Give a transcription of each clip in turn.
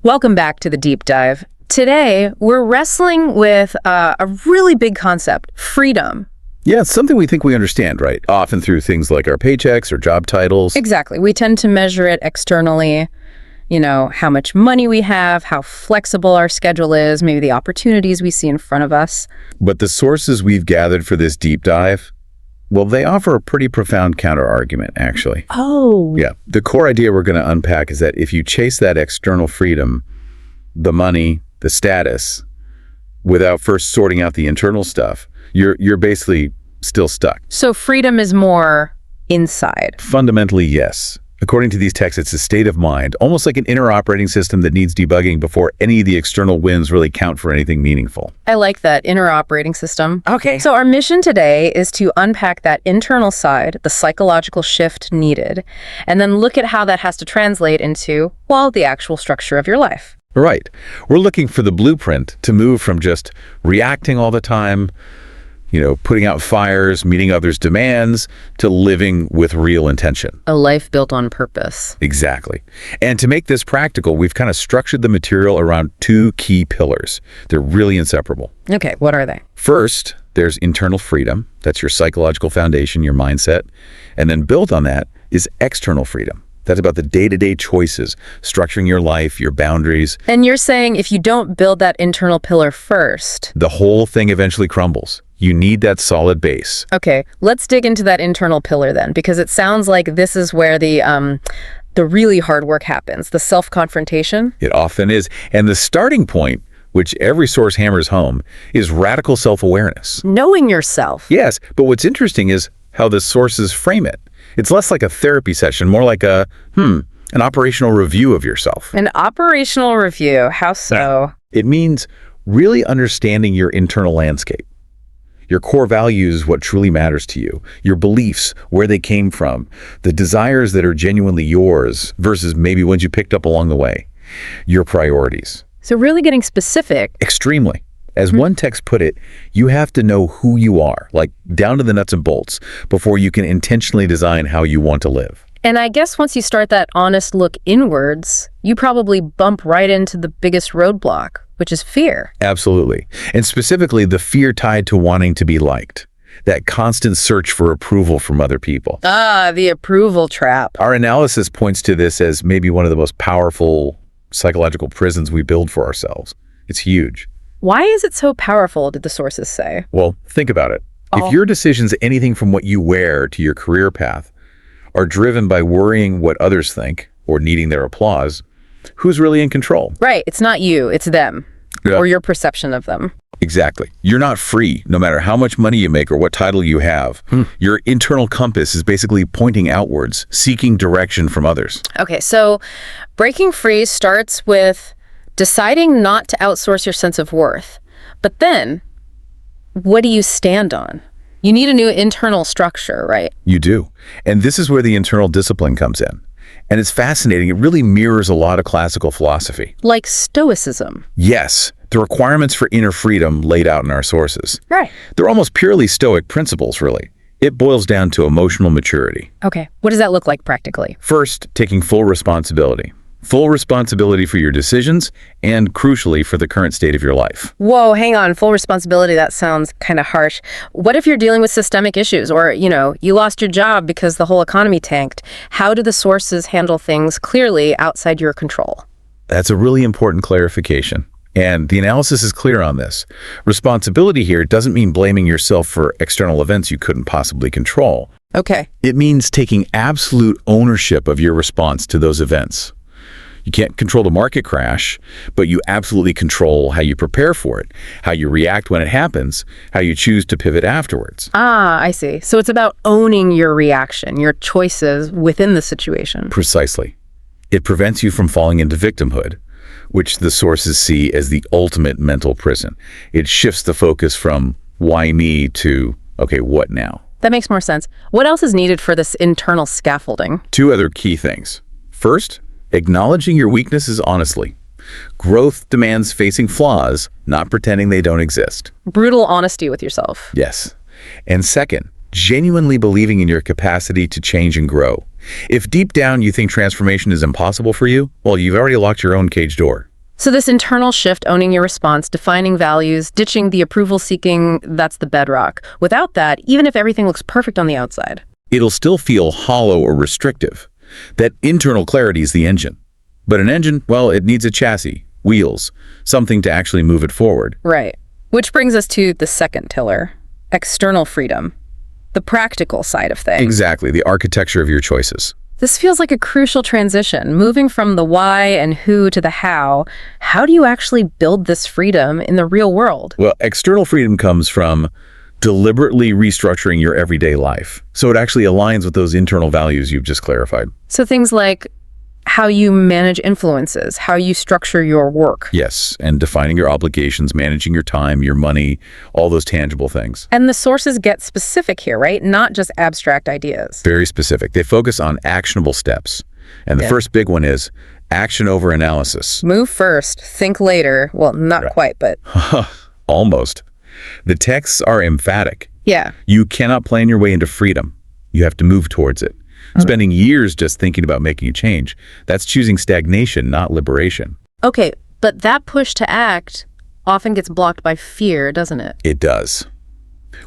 Welcome back to the deep dive. Today, we're wrestling with a really big concept, freedom. Yeah, it's something we think we understand, right? Often through things like our paychecks or job titles. Exactly. We tend to measure it externally, how much money we have, how flexible our schedule is, maybe the opportunities we see in front of us. But the sources we've gathered for this deep dive, well, they offer a pretty profound counter-argument, actually. Oh. Yeah, the core idea we're going to unpack is that if you chase that external freedom, the money, the status, without first sorting out the internal stuff, you're basically still stuck. So freedom is more inside. Fundamentally, yes. According to these texts, it's a state of mind, almost like an inner operating system that needs debugging before any of the external wins really count for anything meaningful. I like that, inner operating system. Okay. So our mission today is to unpack that internal side, the psychological shift needed, and then look at how that has to translate into, well, the actual structure of your life. Right. We're looking for the blueprint to move from just reacting all the time, putting out fires, meeting others' demands, to living with real intention. A life built on purpose. Exactly. And to make this practical, we've kind of structured the material around two key pillars. They're really inseparable. Okay, what are they? First, there's internal freedom. That's your psychological foundation, your mindset. And then built on that is external freedom. That's about the day-to-day choices, structuring your life, your boundaries. And you're saying if you don't build that internal pillar first, the whole thing eventually crumbles. You need that solid base. Okay, let's dig into that internal pillar then, because it sounds like this is where the really hard work happens, the self-confrontation. It often is. And the starting point, which every source hammers home, is radical self-awareness. Knowing yourself. Yes, but what's interesting is how the sources frame it. It's less like a therapy session, more like an operational review of yourself. An operational review, how so? It means really understanding your internal landscape. Your core values, what truly matters to you, your beliefs, where they came from, the desires that are genuinely yours versus maybe ones you picked up along the way, your priorities. So really getting specific. Extremely. As one text put it, you have to know who you are, like down to the nuts and bolts, before you can intentionally design how you want to live. And I guess once you start that honest look inwards, you probably bump right into the biggest roadblock, which is fear. Absolutely. And specifically, the fear tied to wanting to be liked. That constant search for approval from other people. Ah, the approval trap. Our analysis points to this as maybe one of the most powerful psychological prisons we build for ourselves. It's huge. Why is it so powerful, did the sources say? Well, think about it. If your decisions, anything from what you wear to your career path, are driven by worrying what others think or needing their applause, who's really in control? Right. It's not you. It's them. Yeah. Or your perception of them. Exactly. You're not free, no matter how much money you make or what title you have. Your internal compass is basically pointing outwards, seeking direction from others. Okay, so breaking free starts with deciding not to outsource your sense of worth. But then, what do you stand on? You need a new internal structure, right? You do. And this is where the internal discipline comes in. And it's fascinating. It really mirrors a lot of classical philosophy. Like Stoicism. Yes, the requirements for inner freedom laid out in our sources. Right. They're almost purely Stoic principles, really. It boils down to emotional maturity. Okay, what does that look like practically? First, taking full responsibility. Full responsibility for your decisions and, crucially, for the current state of your life. Whoa, hang on. Full responsibility, that sounds kind of harsh. What if you're dealing with systemic issues or, you lost your job because the whole economy tanked? How do the sources handle things clearly outside your control? That's a really important clarification. And the analysis is clear on this. Responsibility here doesn't mean blaming yourself for external events you couldn't possibly control. Okay. It means taking absolute ownership of your response to those events. You can't control the market crash, but you absolutely control how you prepare for it, how you react when it happens, how you choose to pivot afterwards. Ah, I see. So it's about owning your reaction, your choices within the situation. Precisely. It prevents you from falling into victimhood, which the sources see as the ultimate mental prison. It shifts the focus from why me to, okay, what now? That makes more sense. What else is needed for this internal scaffolding? Two other key things. First, acknowledging your weaknesses honestly. Growth demands facing flaws, not pretending they don't exist. Brutal honesty with yourself. Yes. And second, genuinely believing in your capacity to change and grow. If deep down you think transformation is impossible for you, well, you've already locked your own cage door. So this internal shift, owning your response, defining values, ditching the approval seeking, that's the bedrock. Without that, even if everything looks perfect on the outside. It'll still feel hollow or restrictive. That internal clarity is the engine. But an engine, well, it needs a chassis, wheels, something to actually move it forward. Right. Which brings us to the second pillar, external freedom, the practical side of things. Exactly, the architecture of your choices. This feels like a crucial transition, moving from the why and who to the how. How do you actually build this freedom in the real world? Well, external freedom comes from deliberately restructuring your everyday life, so it actually aligns with those internal values you've just clarified. So things like how you manage influences, how you structure your work. Yes, and defining your obligations, managing your time, your money, all those tangible things. And the sources get specific here, right? Not just abstract ideas. Very specific. They focus on actionable steps. And the first big one is action over analysis. Move first, think later. Well, not quite, but Almost. The texts are emphatic. yeah. You cannot plan your way into freedom. You have to move towards it. Spending years just thinking about making a change, that's choosing stagnation, not liberation. Okay, but that push to act often gets blocked by fear, doesn't it? It does.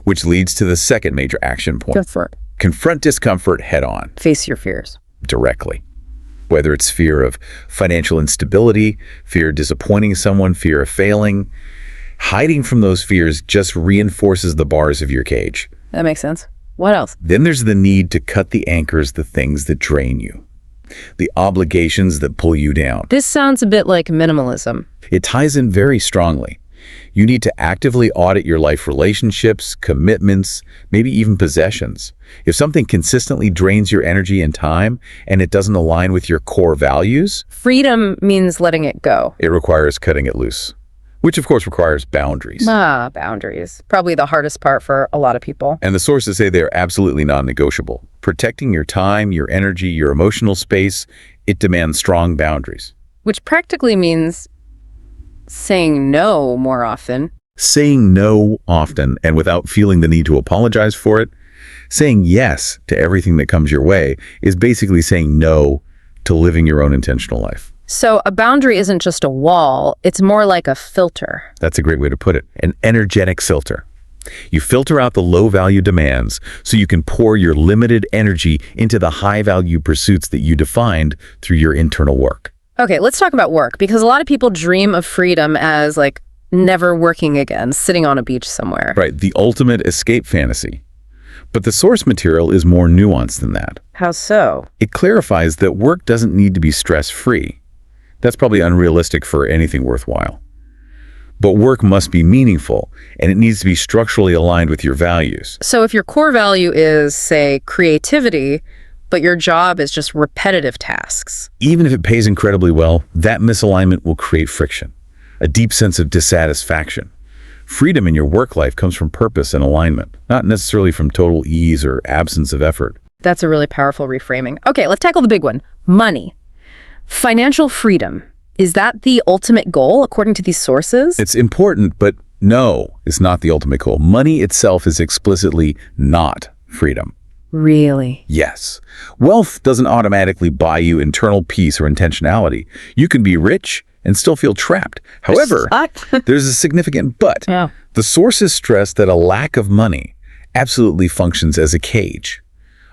Which leads to the second major action point. Comfort. Confront discomfort head on, Face your fears. directly. Whether it's fear of financial instability, fear of disappointing someone, fear of failing, hiding from those fears just reinforces the bars of your cage. That makes sense. What else? Then there's the need to cut the anchors, the things that drain you, the obligations that pull you down. This sounds a bit like minimalism. It ties in very strongly. You need to actively audit your life relationships, commitments, maybe even possessions. If something consistently drains your energy and time, and it doesn't align with your core values, Freedom means letting it go. it requires cutting it loose, which of course requires boundaries. Boundaries. Probably the hardest part for a lot of people. And the sources say they're absolutely non-negotiable. Protecting your time, your energy, your emotional space, it demands strong boundaries. Which practically means saying no more often. Saying no often and without feeling the need to apologize for it. Saying yes to everything that comes your way is basically saying no to living your own intentional life. So a boundary isn't just a wall, it's more like a filter. That's a great way to put it. An energetic filter. You filter out the low-value demands so you can pour your limited energy into the high-value pursuits that you defined through your internal work. Okay, let's talk about work, because a lot of people dream of freedom as like never working again, sitting on a beach somewhere. Right, the ultimate escape fantasy. But the source material is more nuanced than that. How so? It clarifies that work doesn't need to be stress-free. That's probably unrealistic for anything worthwhile. But work must be meaningful, and it needs to be structurally aligned with your values. So if your core value is, say, creativity, but your job is just repetitive tasks. Even if it pays incredibly well, that misalignment will create friction, a deep sense of dissatisfaction. Freedom in your work life comes from purpose and alignment, not necessarily from total ease or absence of effort. That's a really powerful reframing. Okay, let's tackle the big one, money. Financial freedom. Is that the ultimate goal according to these sources? It's important, but no, it's not the ultimate goal. Money itself is explicitly not freedom. Really? Yes. Wealth doesn't automatically buy you internal peace or intentionality. You can be rich and still feel trapped. However, there's a significant but. Yeah. The sources stress that a lack of money absolutely functions as a cage,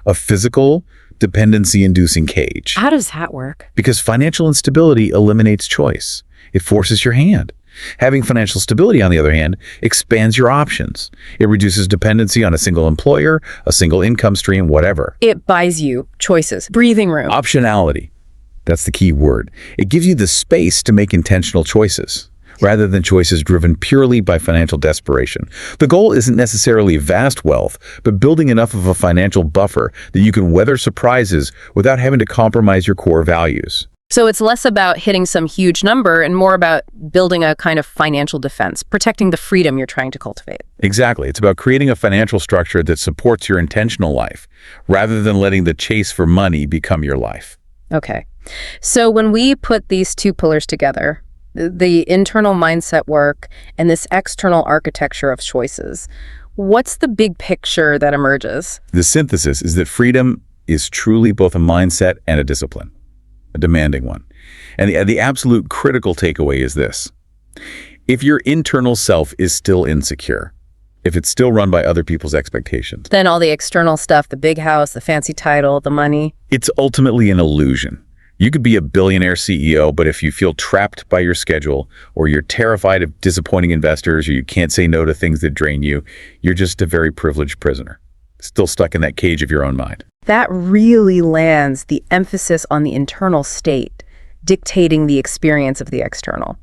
a physical, dependency-inducing cage. How does that work? Because financial instability eliminates choice. It forces your hand. Having financial stability, on the other hand, expands your options. It reduces dependency on a single employer, a single income stream, whatever. It buys you choices, breathing room. Optionality. That's the key word. It gives you the space to make intentional choices, rather than choices driven purely by financial desperation. The goal isn't necessarily vast wealth, but building enough of a financial buffer that you can weather surprises without having to compromise your core values. So it's less about hitting some huge number and more about building a kind of financial defense, protecting the freedom you're trying to cultivate. Exactly. It's about creating a financial structure that supports your intentional life, rather than letting the chase for money become your life. Okay. So when we put these two pillars together, the internal mindset work and this external architecture of choices, what's the big picture that emerges? The synthesis is that freedom is truly both a mindset and a discipline, a demanding one. And the absolute critical takeaway is this. If your internal self is still insecure, if it's still run by other people's expectations, Then all the external stuff, the big house, the fancy title, the money. it's ultimately an illusion. You could be a billionaire CEO, but if you feel trapped by your schedule, or you're terrified of disappointing investors, or you can't say no to things that drain you, you're just a very privileged prisoner, still stuck in that cage of your own mind. That really lands the emphasis on the internal state, dictating the experience of the external.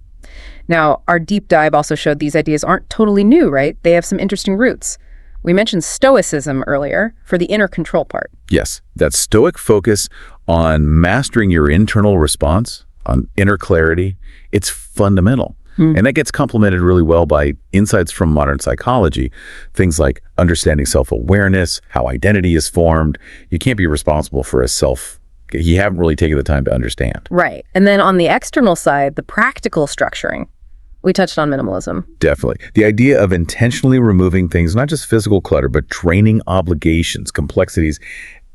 Now, our deep dive also showed these ideas aren't totally new, right? They have some interesting roots. We mentioned Stoicism earlier for the inner control part. Yes, that stoic focus on mastering your internal response, on inner clarity, it's fundamental. And that gets complemented really well by insights from modern psychology, things like understanding self-awareness, how identity is formed. You can't be responsible for you haven't really taken the time to understand. Right. And then on the external side, the practical structuring. We touched on minimalism. Definitely. The idea of intentionally removing things, not just physical clutter, but draining obligations, complexities.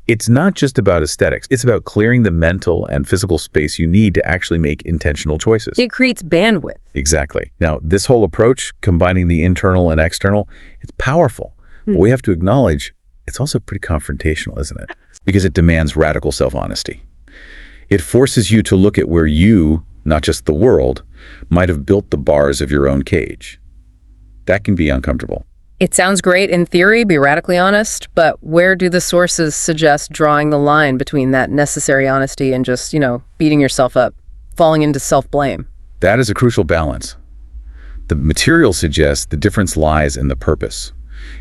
It's not just about aesthetics. It's about clearing the mental and physical space you need to actually make intentional choices. It creates bandwidth. Exactly. Now, this whole approach, combining the internal and external, it's powerful. But we have to acknowledge it's also pretty confrontational, isn't it? Because it demands radical self-honesty. It forces you to look at where you, not just the world, might have built the bars of your own cage. That can be uncomfortable. It sounds great in theory, be radically honest, but where do the sources suggest drawing the line between that necessary honesty and just, beating yourself up, falling into self-blame? That is a crucial balance. The material suggests the difference lies in the purpose.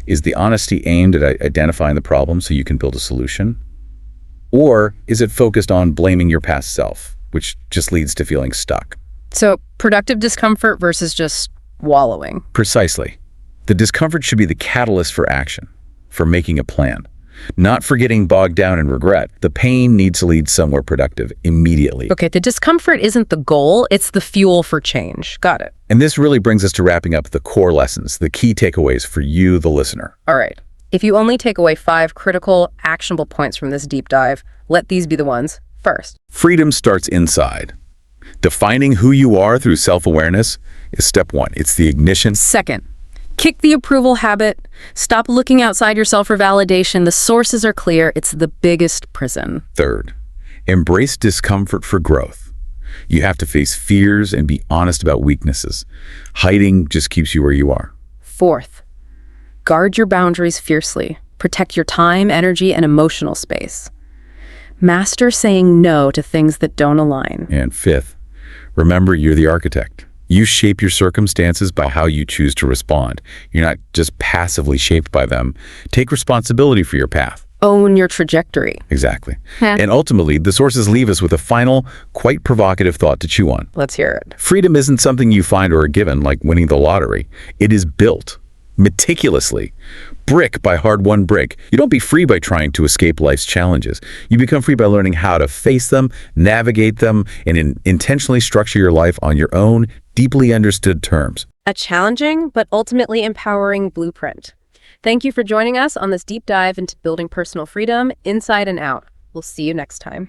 Is the honesty aimed at identifying the problem so you can build a solution? Or is it focused on blaming your past self, which just leads to feeling stuck? So productive discomfort versus just wallowing. Precisely. The discomfort should be the catalyst for action, for making a plan, not for getting bogged down in regret. The pain needs to lead somewhere productive immediately. Okay, the discomfort isn't the goal, it's the fuel for change. Got it. And this really brings us to wrapping up the core lessons, the key takeaways for you, the listener. All right. If you only take away 5 critical, actionable points from this deep dive, let these be the ones. First, Freedom starts inside. Defining who you are through self-awareness is step 1. It's the ignition. second, kick the approval habit. Stop looking outside yourself for validation. The sources are clear. It's the biggest prison. Third, embrace discomfort for growth. You have to face fears and be honest about weaknesses. Hiding just keeps you where you are. Fourth, guard your boundaries fiercely. Protect your time, energy, and emotional space. Master saying no to things that don't align. And fifth, remember you're the architect. You shape your circumstances by how you choose to respond. You're not just passively shaped by them. Take responsibility for your path. Own your trajectory. Exactly. And ultimately, the sources leave us with a final, quite provocative thought to chew on. Let's hear it. Freedom isn't something you find or are given, like winning the lottery. It is built, meticulously, brick by hard-won brick. You don't be free by trying to escape life's challenges. You become free by learning how to face them, navigate them, and intentionally structure your life on your own, deeply understood terms. A challenging but ultimately empowering blueprint. Thank you for joining us on this deep dive into building personal freedom inside and out. We'll see you next time.